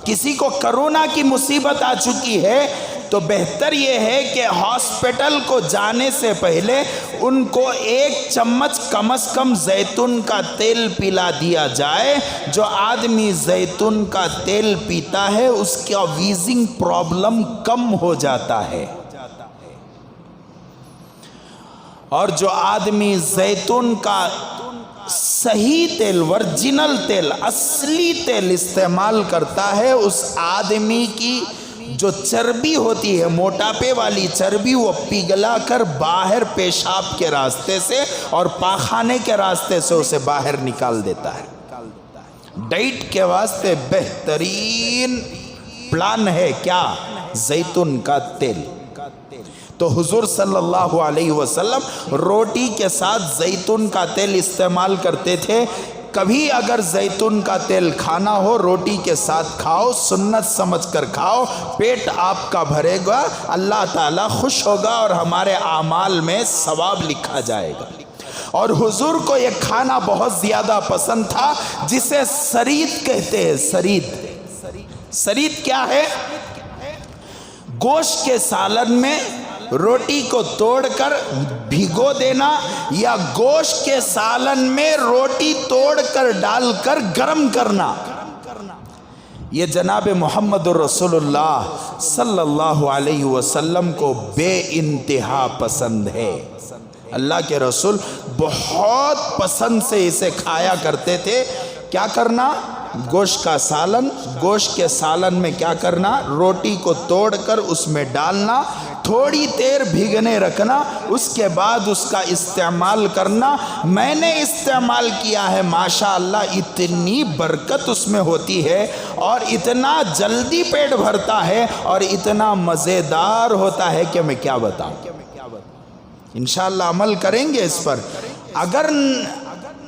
[SPEAKER 1] کسی کو کرونا کی مصیبت آ چکی ہے، تو بہتر یہ ہے کہ ہاسپٹل کو جانے سے پہلے ان کو 1 چمچ کم از کم زیتون کا تیل پلا دیا جائے۔ جو آدمی زیتون کا تیل پیتا ہے اس کا ویزنگ پرابلم کم ہو جاتا ہے، اور جو آدمی زیتون کا صحیح تیل، ورجنل تیل، اصلی تیل استعمال کرتا ہے، اس آدمی کی جو چربی ہوتی ہے، موٹاپے والی چربی، وہ پگھلا کر باہر پیشاب کے راستے سے اور پاخانے کے راستے سے اسے باہر نکال دیتا ہے۔ ڈائٹ کے واسطے بہترین پلان ہے کیا؟ زیتون کا تیل۔ تو حضور صلی اللہ علیہ وسلم روٹی کے ساتھ زیتون کا تیل استعمال کرتے تھے۔ کبھی اگر زیتون کا تیل کھانا ہو روٹی کے ساتھ کھاؤ، سنت سمجھ کر کھاؤ، پیٹ آپ کا بھرے گا، اللہ تعالیٰ خوش ہوگا اور ہمارے اعمال میں ثواب لکھا جائے گا۔ اور حضور کو یہ کھانا بہت زیادہ پسند تھا جسے سرید کہتے ہیں۔ سرید کیا ہے؟ گوشت کے سالن میں روٹی کو توڑ کر بھگو دینا، یا گوشت کے سالن میں روٹی توڑ کر ڈال کر گرم کرنا، یہ جناب محمد رسول اللہ صلی اللہ علیہ وسلم کو بے انتہا پسند ہے۔ اللہ کے رسول بہت پسند سے اسے کھایا کرتے تھے۔ کیا کرنا؟ گوشت کا سالن، گوشت کے سالن میں کیا کرنا؟ روٹی کو توڑ کر اس میں ڈالنا، تھوڑی دیر بھیگنے رکھنا، اس کے بعد اس کا استعمال کرنا۔ میں نے استعمال کیا ہے، ماشاءاللہ اتنی برکت اس میں ہوتی ہے، اور اتنا جلدی پیٹ بھرتا ہے، اور اتنا مزیدار ہوتا ہے کہ میں کیا بتاؤں۔ انشاءاللہ عمل کریں گے اس پر۔ اگر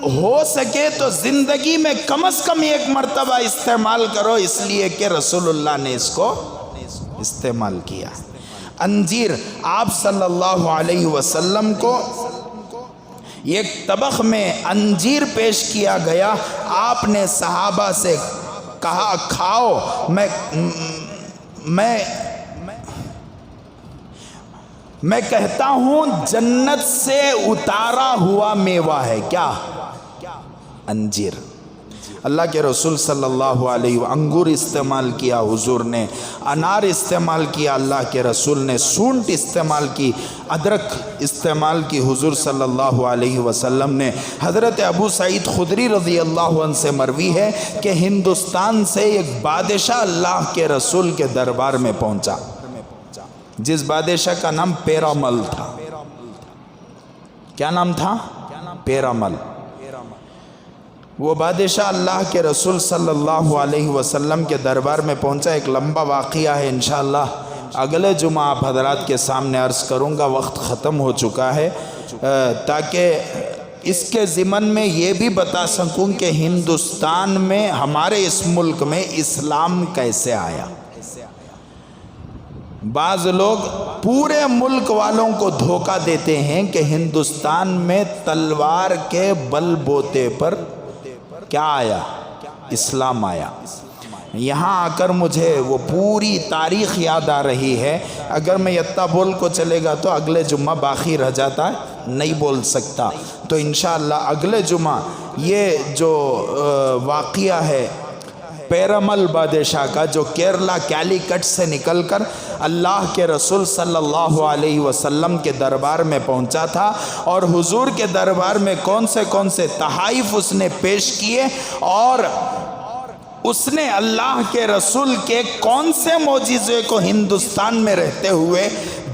[SPEAKER 1] ہو سکے تو زندگی میں کم از کم 1 مرتبہ استعمال کرو، اس لیے کہ رسول اللہ نے اس کو استعمال کیا۔ انجیر، آپ صلی اللہ علیہ وسلم کو ایک طبق میں انجیر پیش کیا گیا، آپ نے صحابہ سے کہا کھاؤ، میں کہتا ہوں جنت سے اتارا ہوا میوہ ہے۔ کیا؟ انجیر۔ اللہ کے رسول صلی اللہ علیہ وسلم انگور استعمال کیا حضور نے، انار استعمال کیا اللہ کے رسول نے، سونٹ استعمال کی، ادرک استعمال کی حضور صلی اللہ علیہ وسلم نے۔ حضرت ابو سعید خدری رضی اللہ عنہ سے مروی ہے کہ ہندوستان سے ایک بادشاہ اللہ کے رسول کے دربار میں پہنچا، جس بادشاہ کا نام پیرامل تھا۔ کیا نام تھا؟ پیرامل۔ وہ بادشاہ اللہ کے رسول صلی اللہ علیہ وسلم کے دربار میں پہنچا۔ ایک لمبا واقعہ ہے، انشاءاللہ اگلے جمعہ آپ حضرات کے سامنے عرض کروں گا، وقت ختم ہو چکا ہے، تاکہ اس کے ضمن میں یہ بھی بتا سکوں کہ ہندوستان میں، ہمارے اس ملک میں اسلام کیسے آیا۔ بعض لوگ پورے ملک والوں کو دھوکہ دیتے ہیں کہ ہندوستان میں تلوار کے بل بوتے پر کیا آیا؟ اسلام آیا۔ یہاں آ کر مجھے وہ پوری تاریخ یاد آ رہی ہے، اگر میں یتا بول کو چلے گا تو اگلے جمعہ باقی رہ جاتا ہے، نہیں بول سکتا، تو انشاءاللہ اگلے جمعہ یہ جو واقعہ ہے پیرامل بادشاہ کا، جو کیرلا کیلیکٹ سے نکل کر اللہ کے رسول صلی اللہ علیہ وسلم کے دربار میں پہنچا تھا، اور حضور کے دربار میں کون سے تحائف اس نے پیش کیے، اور اس نے اللہ کے رسول کے کون سے معجزے کو ہندوستان میں رہتے ہوئے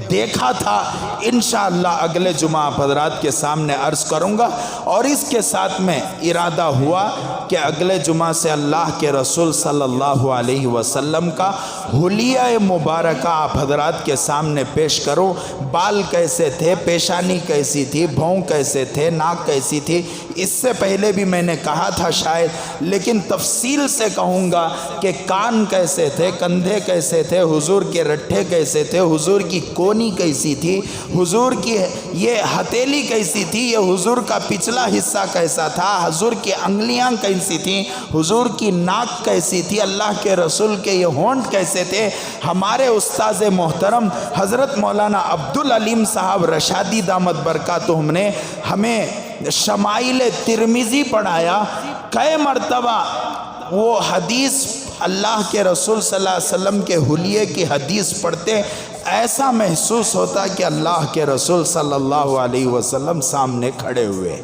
[SPEAKER 1] دیکھا تھا، انشاءاللہ اگلے جمعہ آپ حضرات کے سامنے عرض کروں گا۔ اور اس کے ساتھ میں ارادہ ہوا کہ اگلے جمعہ سے اللہ کے رسول صلی اللہ علیہ وسلم کا حلیہ مبارکہ آپ حضرات کے سامنے پیش کروں۔ بال کیسے تھے، پیشانی کیسی تھی، بھون کیسے تھے، ناک کیسی تھی، اس سے پہلے بھی میں نے کہا تھا شاید، لیکن تفصیل سے کہوں گا کہ کان کیسے تھے، کندھے کیسے تھے، حضور کے رٹھے کیسے تھے، حضور کی کونی کیسی تھی، حضور کی یہ ہتھیلی کیسی تھی، یہ حضور کا پچھلا حصہ کیسا تھا، حضور کی انگلیاں کیسی تھیں، حضور کی ناک کیسی تھی، اللہ کے رسول کے یہ ہونٹ کیسے تھے۔ ہمارے استاذ محترم حضرت مولانا عبدالعلیم صاحب رشادی دامت برکاتہم نے ہمیں شمائل ترمذی پڑھایا، کئی مرتبہ وہ حدیث اللہ کے رسول صلی اللہ علیہ وسلم کے حلیے کی حدیث پڑھتے، ایسا محسوس ہوتا کہ اللہ کے رسول صلی اللہ علیہ وسلم سامنے کھڑے ہوئے۔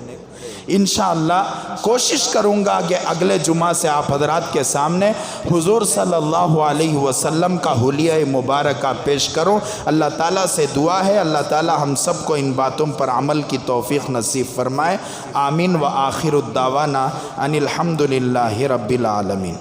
[SPEAKER 1] انشاءاللہ کوشش کروں گا کہ اگلے جمعہ سے آپ حضرات کے سامنے حضور صلی اللہ علیہ وسلم کا حلیہ مبارکہ پیش کروں۔ اللہ تعالیٰ سے دعا ہے اللہ تعالیٰ ہم سب کو ان باتوں پر عمل کی توفیق نصیب فرمائے۔ آمین و آخر الدعوانا ان الحمد للہ رب العالمین۔